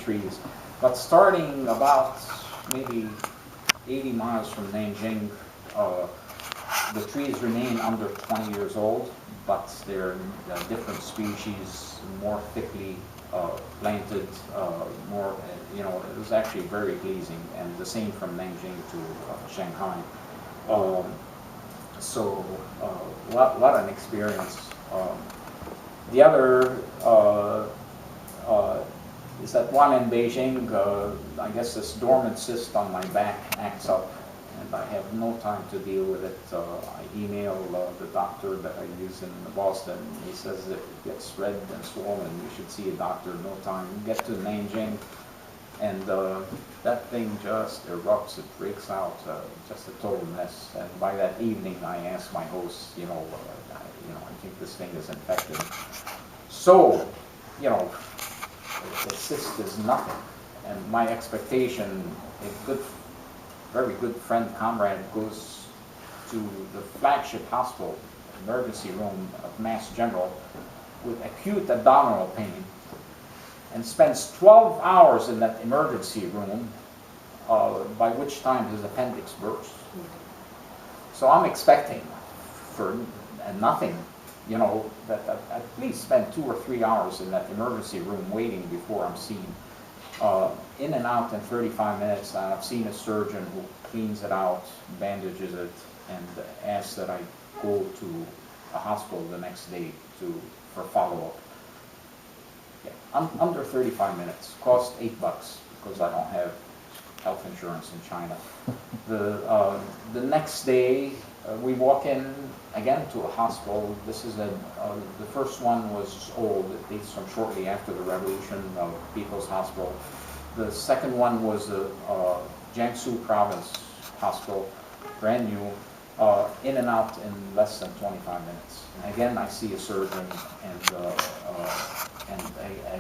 trees. But starting about maybe 80 miles from Nanjing, the trees remain under 20 years old, but they're different species, more thickly planted, more, it was actually very pleasing, and the same from Nanjing to Shanghai. So, what an experience. The other is that while in Beijing, I guess this dormant cyst on my back acts up, and I have no time to deal with it. I email the doctor that I use in Boston. He says if it gets red and swollen, you should see a doctor in no time. You get to Nanjing, and that thing just erupts. It breaks out, just a total mess. And by that evening, I asked my host, I think this thing is infected. So, the cyst is nothing. And my expectation, very good friend, comrade, goes to the flagship hospital, emergency room of Mass General, with acute abdominal pain, and spends 12 hours in that emergency room, by which time his appendix bursts. So I'm expecting for nothing, that I at least spend 2 or 3 hours in that emergency room waiting before I'm seen. In and out in 35 minutes, and I've seen a surgeon who cleans it out, bandages it, and asks that I go to a hospital the next day for follow-up. Yeah, under 35 minutes, cost $8 because I don't have health insurance in China. The next day, we walk in again to a hospital. This is the first one was old. It dates from shortly after the revolution of People's Hospital. The second one was the Jiangsu Province Hospital, brand new, in and out in less than 25 minutes. And again, I see a surgeon, and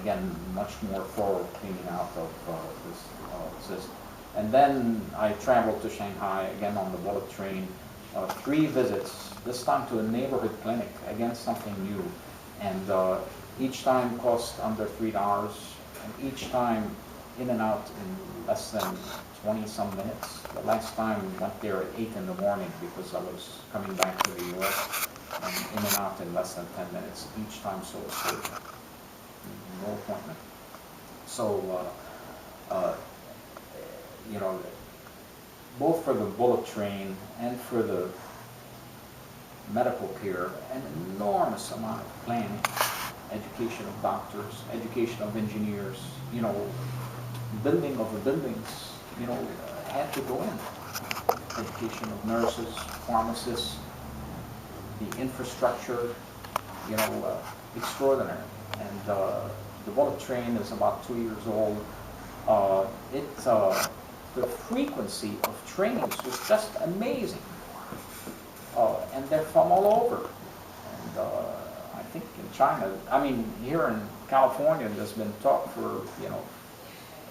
again, much more thorough cleaning out of this cyst. And then I traveled to Shanghai, again on the bullet train, 3 visits, this time to a neighborhood clinic, again something new. And each time cost under $3, and each time in and out in less than 20-some minutes. The last time we went there at 8 in the morning because I was coming back to the U.S., and in and out in less than 10 minutes, each time so quick. No appointment. So, both for the bullet train and for the medical care, an enormous amount of planning, education of doctors, education of engineers, building of the buildings, had to go in. Education of nurses, pharmacists, the infrastructure, extraordinary. And the bullet train is about 2 years old. The frequency of trains was just amazing. And they're from all over. And I think in China, here in California, there's been talk for,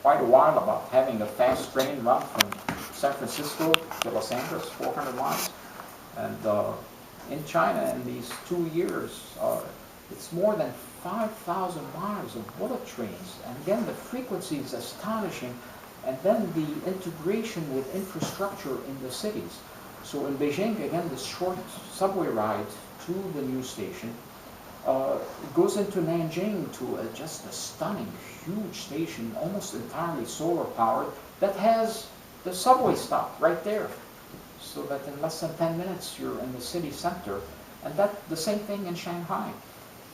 quite a while about having a fast train run from San Francisco to Los Angeles, 400 miles. And in China, in these 2 years, it's more than 5,000 miles of bullet trains. And again, the frequency is astonishing. And then the integration with infrastructure in the cities. So in Beijing, again, this short subway ride to the new station, it goes into Nanjing to just a stunning, huge station, almost entirely solar powered, that has the subway stop right there. So that in less than 10 minutes, you're in the city center. And the same thing in Shanghai.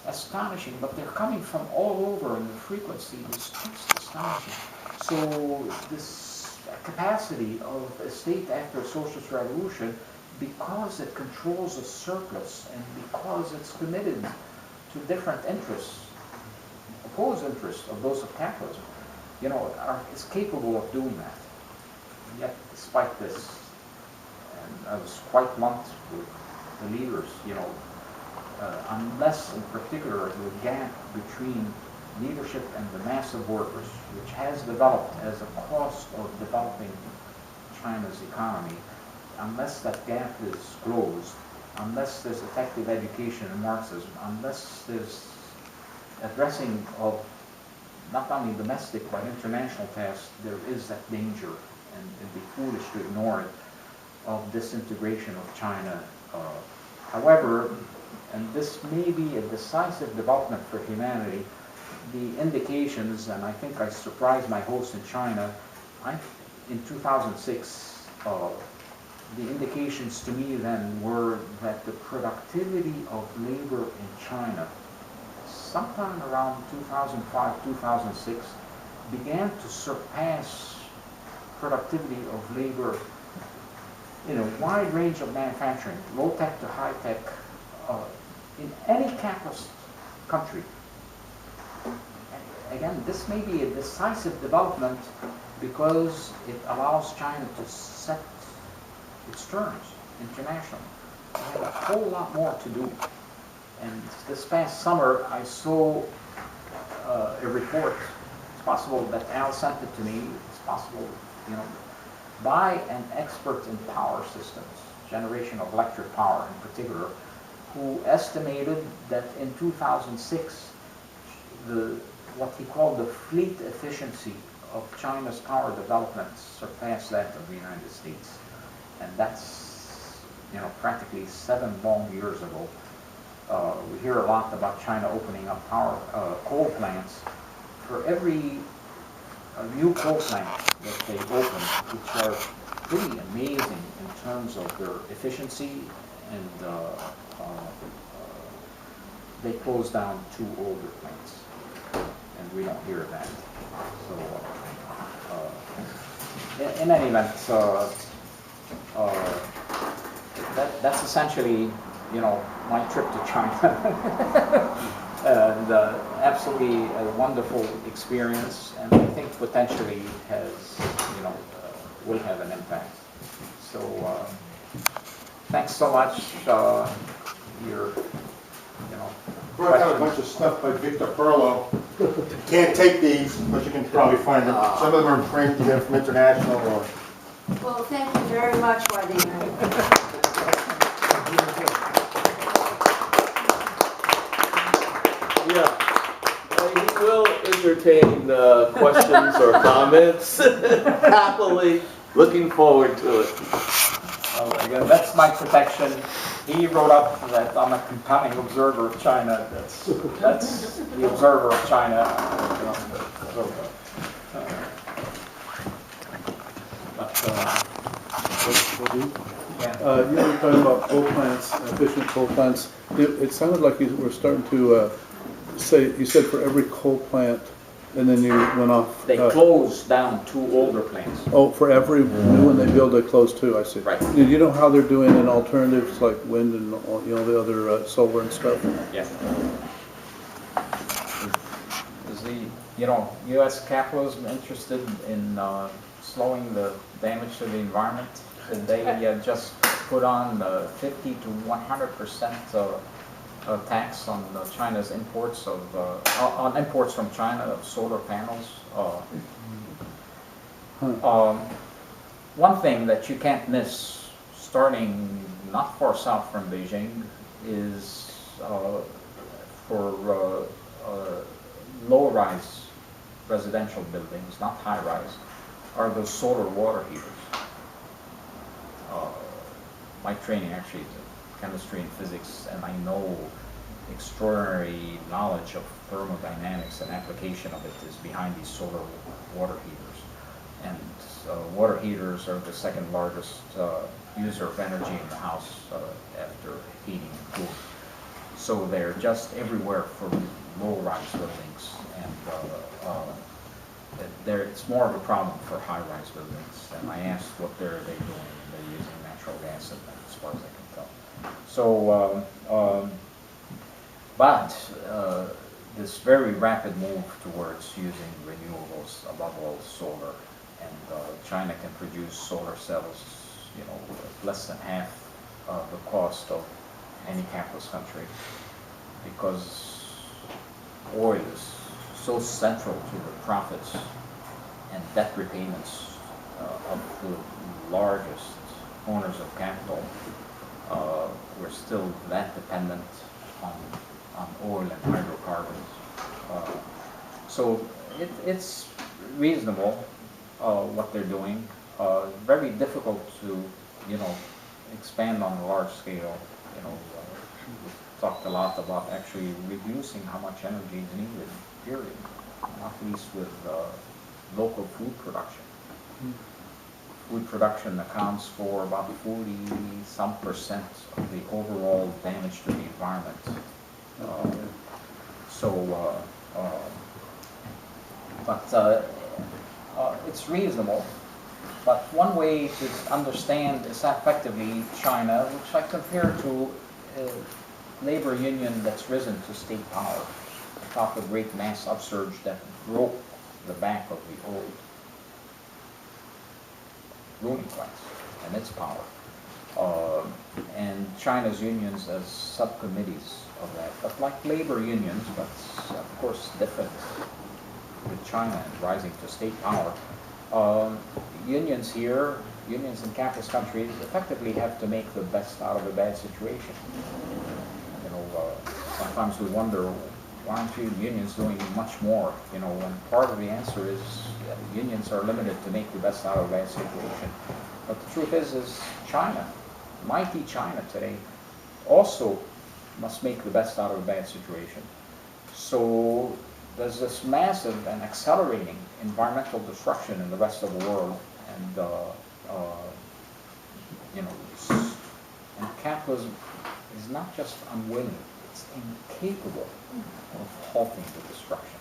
Astonishing, but they're coming from all over, and the frequency is just astonishing. So this capacity of a state after a socialist revolution, because it controls a surplus and because it's committed to different interests, opposed interests of those of capitalism, is capable of doing that. And yet, despite this, and I was quite blunt with the leaders, unless in particular the gap between leadership and the mass of workers, which has developed as a cost of developing China's economy, unless that gap is closed, unless there's effective education in Marxism, unless there's addressing of not only domestic but international tasks, there is that danger, and it'd be foolish to ignore it, of disintegration of China. However, and this may be a decisive development for humanity, the indications, and I think I surprised my host in China, in 2006, the indications to me then were that the productivity of labor in China, sometime around 2005, 2006, began to surpass productivity of labor in a wide range of manufacturing, low-tech to high-tech, in any capitalist country. And again, this may be a decisive development because it allows China to set its terms internationally. They have a whole lot more to do. And this past summer, I saw a report. It's possible that Al sent it to me. It's possible, by an expert in power systems, generation of electric power in particular, who estimated that in 2006, what he called the fleet efficiency of China's power development surpassed that of the United States. And that's, practically 7 long years ago. We hear a lot about China opening up coal plants. For every new coal plant that they open, which are pretty amazing in terms of their efficiency, and they close down 2 older plants, and we don't hear that. So, in any event, that's essentially, my trip to China. And absolutely a wonderful experience, and I think potentially will have an impact. So thanks so much. Brought out a bunch of stuff by Victor Perlo. Can't take these, but you can probably find them. Some of them are framed again from International. Well, thank you very much, Wadena. Yeah, he will entertain questions or comments. Happily, looking forward to it. Oh, again, that's my protection. He wrote up that I'm a compelling observer of China. That's the observer of China. You were talking about coal plants, efficient coal plants. It sounded like you were starting to you said for every coal plant, and then you went off. They close down 2 older plants. Oh, for every new one they build, they close 2. I see. Right. Do you know how they're doing in alternatives like wind and the other solar and stuff? Yeah. Is the U.S. capitalism interested in slowing the damage to the environment? Did they just put on 50 to 100% tax on China's imports on imports from China of solar panels? One thing that you can't miss, starting not far south from Beijing, is for low-rise residential buildings, not high-rise, are the solar water heaters. My training actually is in chemistry and physics, and I know extraordinary knowledge of thermodynamics and application of it is behind these solar water heaters. And water heaters are the 2nd largest user of energy in the house after heating and cooling. So they're just everywhere for low-rise buildings, and it's more of a problem for high-rise buildings. And I asked what they doing, and they're using natural gas in them, as far as I can tell. So, this very rapid move towards using renewables, above all solar, and China can produce solar cells, less than half the cost of any capitalist country, because oil is so central to the profits and debt repayments of the largest owners of capital. We're still that dependent on oil and hydrocarbons. So it's reasonable, what they're doing. Very difficult to, you know, expand on a large scale. You know, we talked a lot about actually reducing how much energy is needed, period, not least with local food production. Food production accounts for about 40-some% of the overall damage to the environment. It's reasonable. But one way to understand is effectively China, which I compare to a labor union that's risen to state power, atop a great mass upsurge that broke the back of the old ruling class and its power. And China's unions as subcommittees of that, but like labor unions, but of course different with China and rising to state power. Unions here, unions in capitalist countries, effectively have to make the best out of a bad situation. You know, sometimes we wonder, why aren't unions doing much more? You know, and part of the answer is unions are limited to make the best out of a bad situation. But the truth is China, mighty China today, also must make the best out of a bad situation. So there's this massive and accelerating environmental destruction in the rest of the world, and you know, and capitalism is not just unwilling; it's incapable of halting the destruction.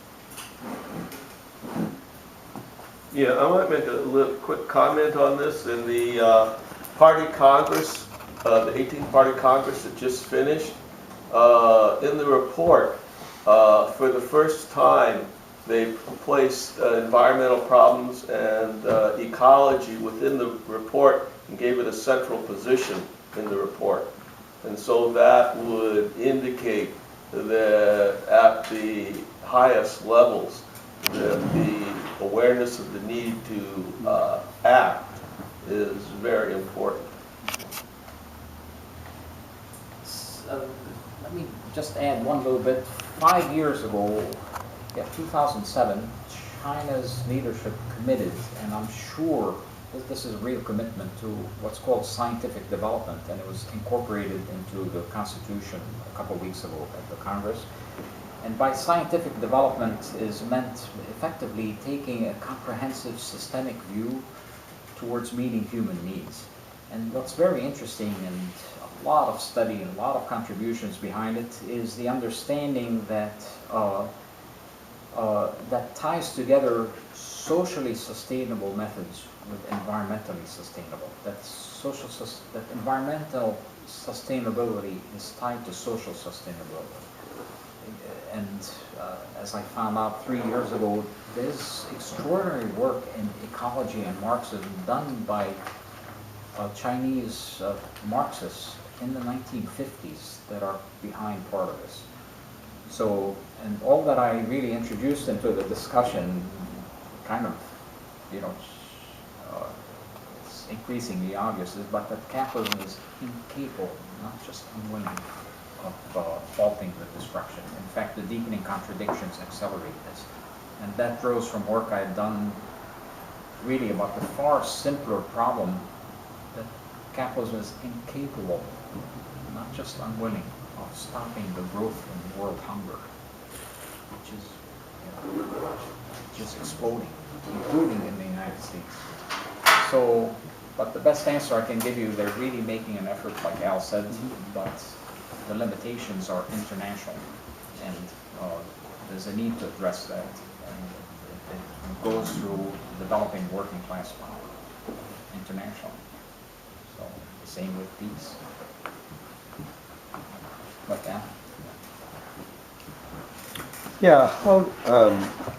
Yeah, I want to make a little quick comment on this. In the Party Congress, the 18th Party Congress that just finished, in the report, for the first time, they placed environmental problems and ecology within the report and gave it a central position in the report. And so that would indicate that at the highest levels, that the awareness of the need to act is very important. Let me just add one little bit. 5 years ago, 2007, China's leadership committed, and I'm sure that this is a real commitment to what's called scientific development, and it was incorporated into the Constitution a couple of weeks ago at the Congress. And by scientific development is meant effectively taking a comprehensive systemic view towards meeting human needs. And what's very interesting, and a lot of study and a lot of contributions behind it, is the understanding that that ties together socially sustainable methods with environmentally sustainable. That environmental sustainability is tied to social sustainability. And as I found out 3 years ago, there's extraordinary work in ecology and Marxism done by Chinese Marxists in the 1950s that are behind part of this. So, and all that I really introduced into the discussion kind of, you know, it's increasingly obvious, but that capitalism is incapable, not just unwilling, of halting the destruction. In fact, the deepening contradictions accelerate this. And that grows from work I had done really about the far simpler problem that capitalism is incapable, not just unwilling, of stopping the growth in world hunger, which is, you know, just exploding, including in the United States. So, but the best answer I can give you, they're really making an effort, like Al said, but the limitations are international, and there's a need to address that, and it goes through developing working class power internationally. So the same with peace. Like that. Yeah, well,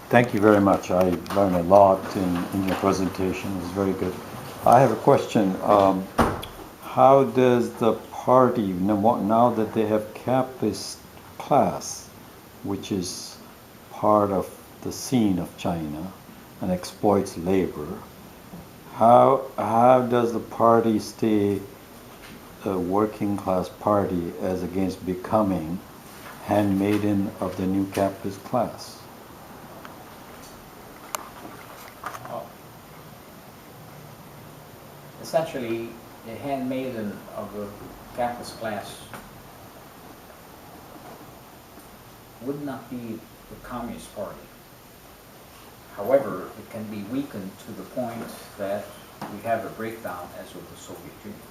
thank you very much. I learned a lot in your presentation. It was very good. I have a question. How does the party, now that they have capitalist class, which is part of the scene of China and exploits labor, how does the party stay a working class party as against becoming handmaiden of the new capitalist class? essentially a handmaiden of the capitalist class would not be the Communist Party. However, it can be weakened to the point that we have a breakdown as with the Soviet Union.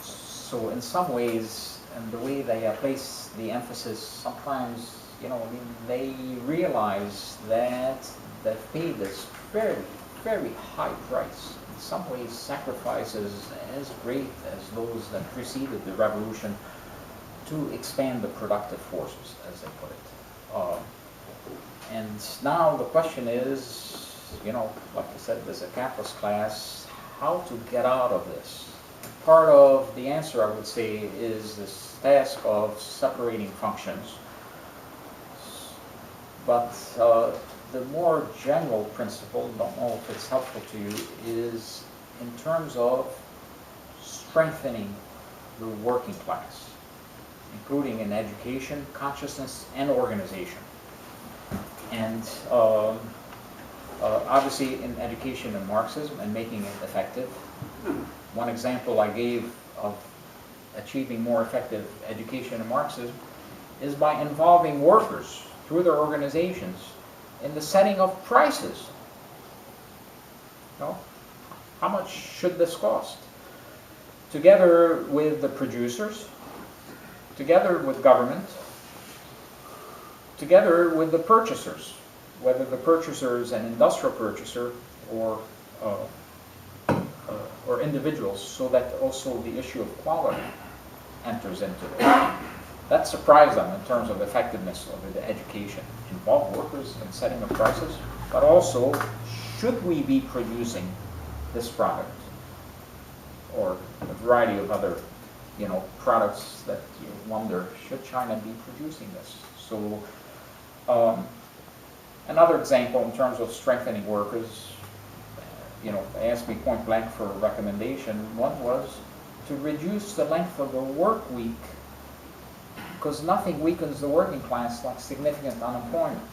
So in some ways, and the way they place the emphasis, sometimes, you know, I mean, they realize that they've paid this very, very high price. In some ways, sacrifices as great as those that preceded the revolution to expand the productive forces, as they put it. And now the question is, you know, like I said, there's a capitalist class, how to get out of this. Part of the answer, I would say, is this task of separating functions. But the more general principle, don't know if it's helpful to you, is in terms of strengthening the working class, including in education, consciousness, and organization. And obviously in education and Marxism and making it effective. One example I gave of achieving more effective education in Marxism is by involving workers through their organizations in the setting of prices. You know, how much should this cost? Together with the producers, together with government, together with the purchasers, whether the purchaser is an industrial purchaser or individuals, so that also the issue of quality enters into it. That surprised them in terms of effectiveness of the education. Involve workers in setting of prices, but also, should we be producing this product or a variety of other, you know, products that you wonder, should China be producing this? So another example in terms of strengthening workers, you know, they asked me point blank for a recommendation. One was to reduce the length of the work week, because nothing weakens the working class like significant unemployment.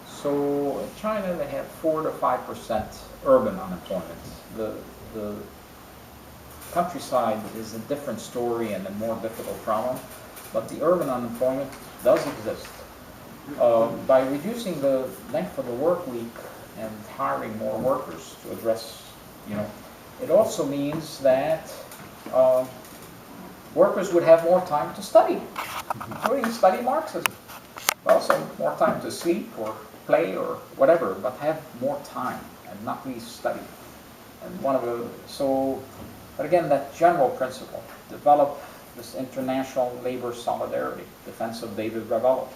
So in China, they have 4 to 5% urban unemployment. The countryside is a different story and a more difficult problem, but the urban unemployment does exist. By reducing the length of the work week and hiring more workers to address, you know, it also means that workers would have more time to study, including study Marxism. Also more time to sleep or play or whatever, but have more time and not least study. And but again, that general principle, develop this international labor solidarity, defense of David Ravel,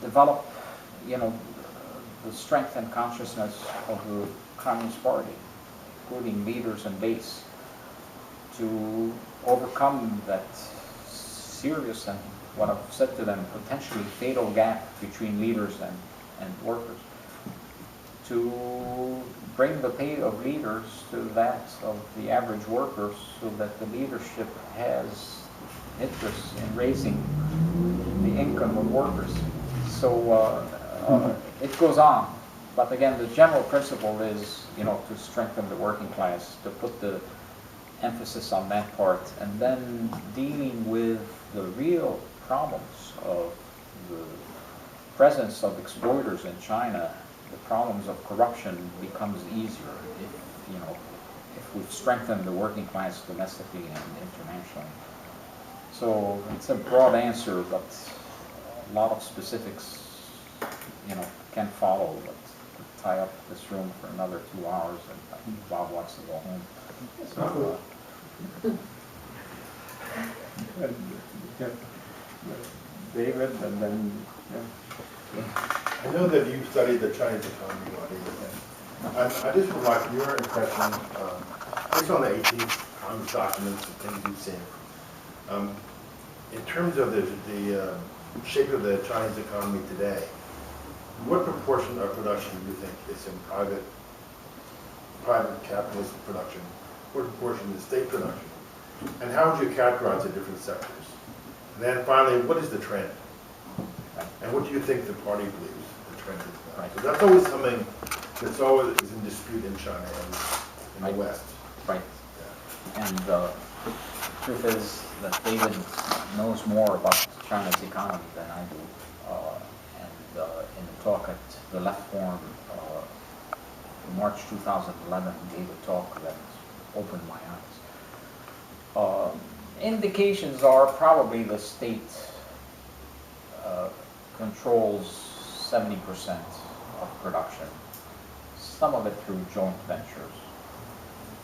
develop, you know, the strength and consciousness of the Communist Party, including leaders and base, to overcome that serious and, what I've said to them, potentially fatal gap between leaders and workers, to bring the pay of leaders to that of the average worker, so that the leadership has interest in raising the income of workers. So it goes on. But again, the general principle is, you know, to strengthen the working class, to put the emphasis on that part, and then dealing with the real problems of the presence of exploiters in China. The problems of corruption becomes easier if, you know, if we've strengthened the working class domestically and internationally. So it's a broad answer, but a lot of specifics, you know, can follow. But to tie up this room for another 2 hours, and I think Bob wants to go home. So, David, and then. I know that you studied the Chinese economy, I just would like your impression, based on the 18th Congress documents and things you've seen, in terms of the shape of the Chinese economy today, what proportion of production do you think is in private capitalist production? What proportion is state production? And how would you characterize the different sectors? And then finally, what is the trend? And what do you think the party believes the trenches now. Right. So that's always something that's always is in dispute in China and in Right. the West. Right. Yeah. And truth is that David knows more about China's economy than I do. And in the talk at the Left Forum in March 2011, he gave a talk that opened my eyes. Indications are probably the state controls 70% of production, some of it through joint ventures.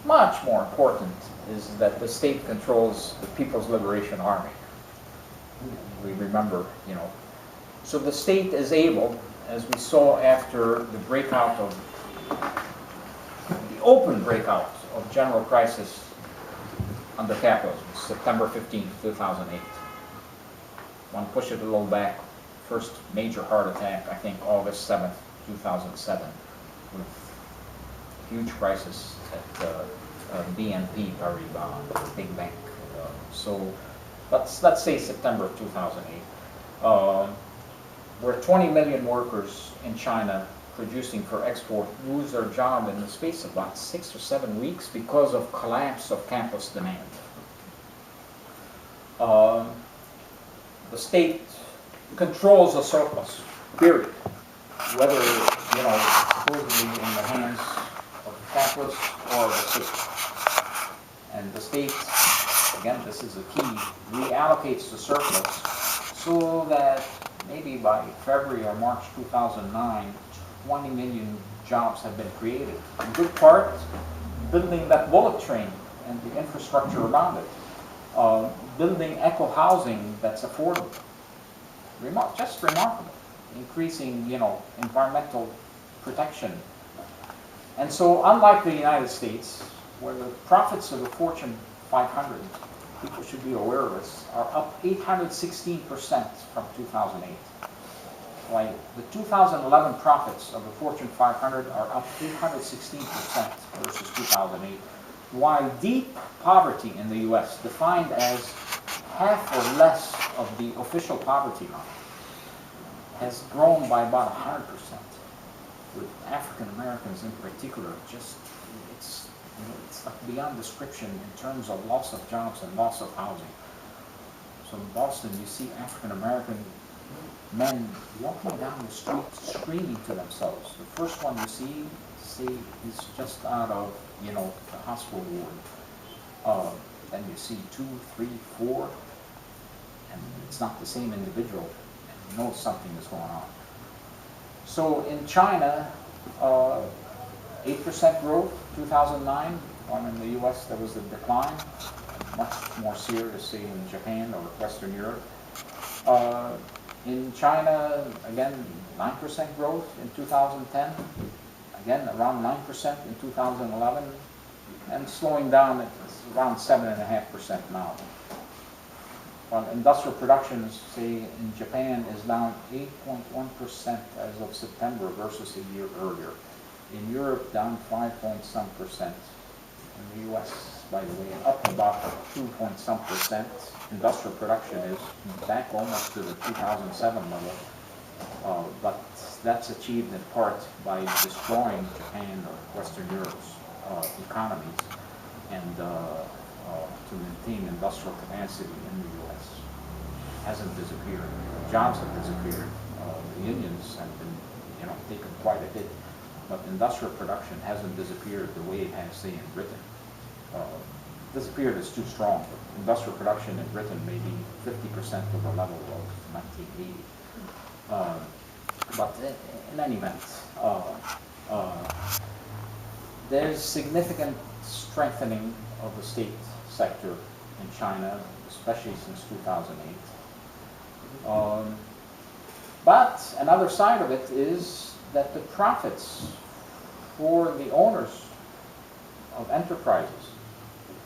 Much more important is that the state controls the People's Liberation Army. We remember, you know. So the state is able, as we saw after the breakout of, the open breakout of general crisis under capitalism, September 15, 2008. One push it a little back, first major heart attack, I think August 7th, 2007, with huge crisis at BNP Paribas, the big bank. So let's say September of 2008, where 20 million workers in China producing for export lose their job in the space of about 6 or 7 weeks because of collapse of campus demand. The state controls a surplus, period. Whether, you know, supposedly in the hands of the capitalists or the state. And the state, again, this is the key, reallocates the surplus so that maybe by February or March 2009, 20 million jobs have been created. In good part, building that bullet train and the infrastructure around it. Building eco-housing that's affordable. Just remarkable. Increasing, you know, environmental protection. And so, unlike the United States, where the profits of the Fortune 500, people should be aware of this, are up 816% from 2008. Like the 2011 profits of the Fortune 500 are up 816% versus 2008, while deep poverty in the U.S., defined as half or less of the official poverty line, has grown by about 100%, with African Americans in particular. Just it's, you know, it's like beyond description in terms of loss of jobs and loss of housing. So in Boston, you see African American men walking down the street screaming to themselves. The first one you see he's just out of, you know, the hospital ward. Then you see 2, 3, 4, and it's not the same individual, and you know something is going on. So in China, 8% growth, 2009, while in the US there was a decline, much more serious, say, in Japan or Western Europe. In China, again, 9% growth in 2010, again, around 9% in 2011, and slowing down at around 7.5% now. While industrial production, say, in Japan is down 8.1% as of September versus a year earlier. In Europe, down 5-some%. In the US, by the way, up about 2-some%. Industrial production is back almost to the 2007 level, but that's achieved in part by destroying Japan or Western Europe's economies and to maintain industrial capacity in the U.S. hasn't disappeared. Jobs have disappeared. The unions have been, you know, taken quite a hit, but industrial production hasn't disappeared the way it has, say, in Britain. Disappeared is too strong, but industrial production in Britain may be 50% of the level of 1980. But in any event, there's significant strengthening of the state sector in China, especially since 2008. But another side of it is that the profits for the owners of enterprises,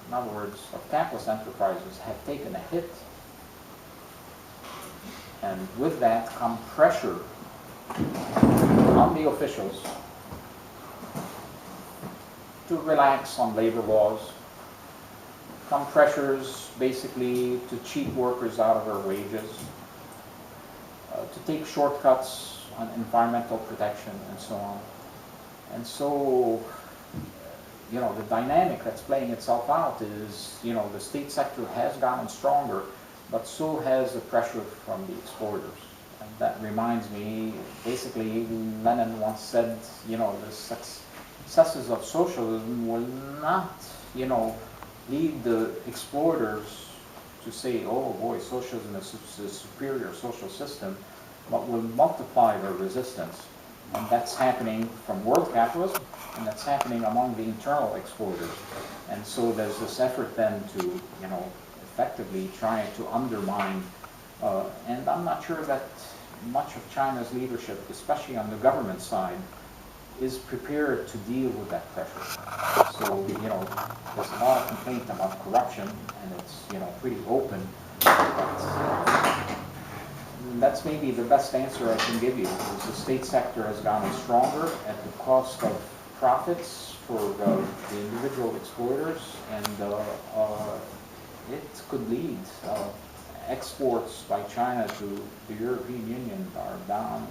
in other words, of capitalist enterprises, have taken a hit. And with that come pressure on the officials to relax on labor laws, come pressures basically to cheat workers out of their wages, to take shortcuts on environmental protection and so on. And so, you know, the dynamic that's playing itself out is, you know, the state sector has gotten stronger, but so has the pressure from the exporters. And that reminds me, basically, Lenin once said, you know, the successes of socialism will not, you know, lead the exporters to say, oh boy, socialism is a superior social system, but will multiply their resistance. And that's happening from world capitalism, and that's happening among the internal exporters. And so there's this effort then to, you know, effectively try to undermine, and I'm not sure that much of China's leadership, especially on the government side, is prepared to deal with that pressure. So, you know, there's a lot of complaint about corruption, and it's, you know, pretty open. But that's maybe the best answer I can give you, is the state sector has gotten stronger at the cost of profits for the individual exporters, and it could lead. Exports by China to the European Union are down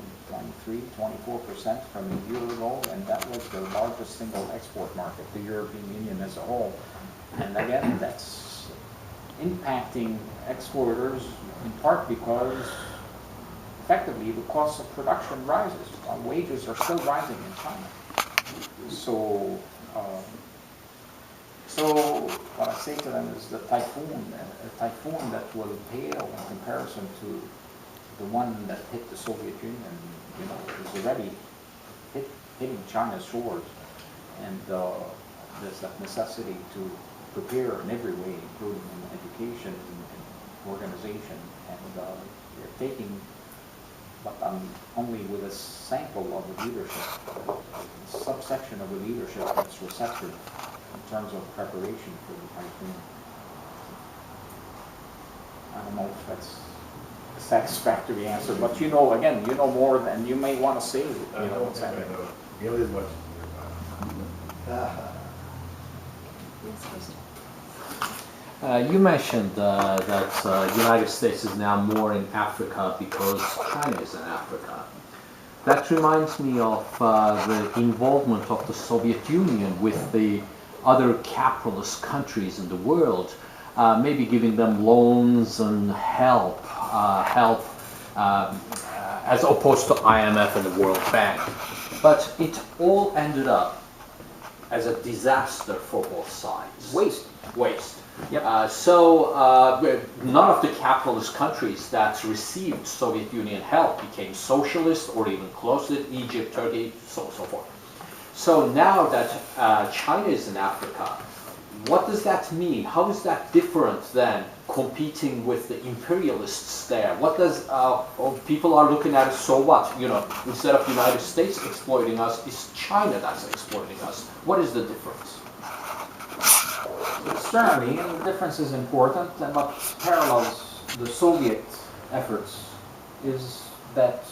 23–24% from a year ago, and that was the largest single export market, the European Union as a whole. And again, that's impacting exporters in part because effectively the cost of production rises. Wages are still rising in China. So, so what I say to them is the typhoon that will pale in comparison to the one that hit the Soviet Union, you know, is already hitting China's shores. And there's that necessity to prepare in every way, including in education and organization. And we're taking, but only with a sample of the leadership, a subsection of the leadership that's receptive in terms of preparation for the typhoon. I don't know if that's a satisfactory answer, but you know, again, you know more than you may want to say. You know what's happening. Nearly as much You mentioned that the United States is now more in Africa because China is in Africa. That reminds me of the involvement of the Soviet Union with the other capitalist countries in the world, maybe giving them loans and help as opposed to IMF and the World Bank. But it all ended up as a disaster for both sides. Waste. Yep. None of the capitalist countries that received Soviet Union help became socialist or even close to it, Egypt, Turkey, so on and so forth. So now that China is in Africa, what does that mean? How is that different than competing with the imperialists there? What does, people are looking at it, so what? You know, instead of the United States exploiting us, it's China that's exploiting us. What is the difference? Certainly, and the difference is important, and what parallels the Soviet efforts is that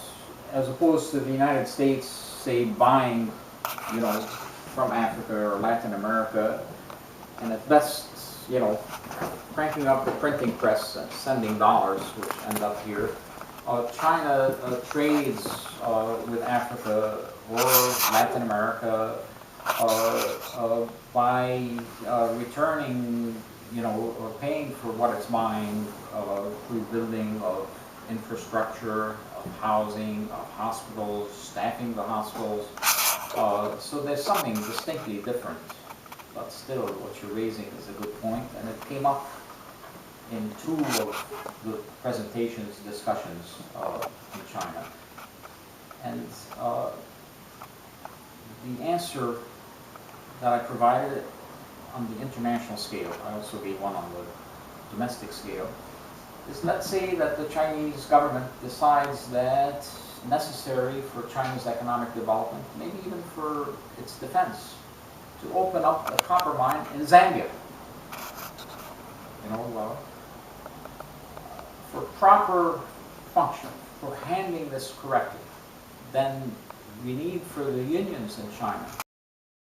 as opposed to the United States, say, buying, you know, from Africa or Latin America, and at best, you know, cranking up the printing press and sending dollars, which end up here, China trades with Africa or Latin America by returning, you know, or paying for what it's buying through building of infrastructure, of housing, of hospitals, staffing the hospitals. So there's something distinctly different. But still, what you're raising is a good point, and it came up in two of the presentations, discussions in China. And the answer that I provided on the international scale, I also gave one on the domestic scale, is let's say that the Chinese government decides that it's necessary for China's economic development, maybe even for its defense, to open up a copper mine in Zambia. You know, for proper function, for handling this correctly, then we need for the unions in China